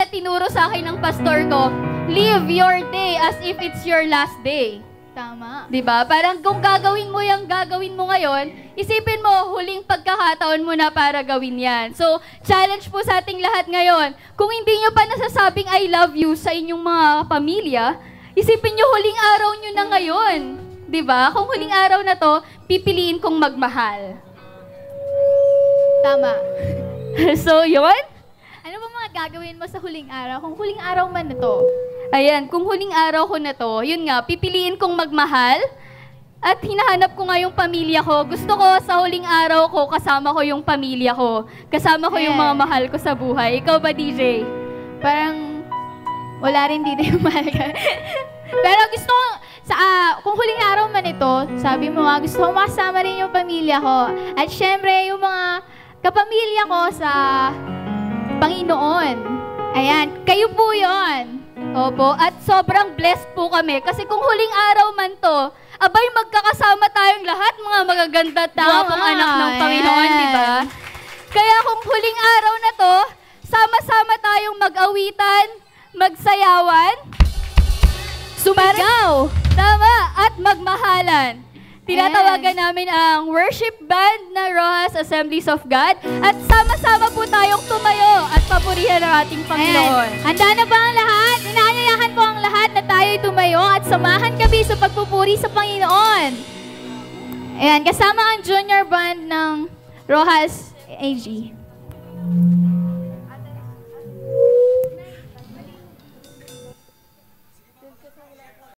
na tinuro sa akin ng pastor ko, live your day as if it's your last day. Tama. Diba? Parang kung gagawin mo yung gagawin mo ngayon, isipin mo, huling pagkakataon mo na para gawin yan. So, challenge po sa ating lahat ngayon. Kung hindi nyo pa nasasabing I love you sa inyong mga pamilya, isipin nyo huling araw nyo na ngayon. Diba? Kung huling araw na to, pipiliin kong magmahal. Tama. So, yun? Ano ba mga gagawin mo sa huling araw? Kung huling araw man na to. Ayan, kung huling araw ko na to, yun nga, pipiliin kong magmahal at hinahanap ko nga yung pamilya ko. Gusto ko sa huling araw ko, kasama ko yung pamilya ko. Kasama ko yung mga mahal ko sa buhay. Ikaw ba, DJ? Parang wala rin dito yung mahal ka. Pero gusto ko, kung huling araw man ito, sabi mo nga, gusto ko makasama rin yung pamilya ko. At syempre, yung mga kapamilya ko sa Panginoon. Ayan, kayo po yon. Opo, at sobrang blessed po kami. Kasi kung huling araw man to, abay magkakasama tayong lahat, mga magaganda at gwapong anak ng Panginoon, di ba? Kaya kung huling araw na to, sama-sama tayong mag-awitan, magsayawan, sumigaw, tama, at magmahalan. Tinatawagan namin ang worship band na Rojas Assemblies of God at sama-sama po tayong tumayo at papurihan ang ating Panginoon. Handa na ba ang lahat? Inaanyayahan po ang lahat na tayo'y tumayo at samahan kami sa pagpupuri sa Panginoon. Ayan, kasama ang junior band ng Rojas AG.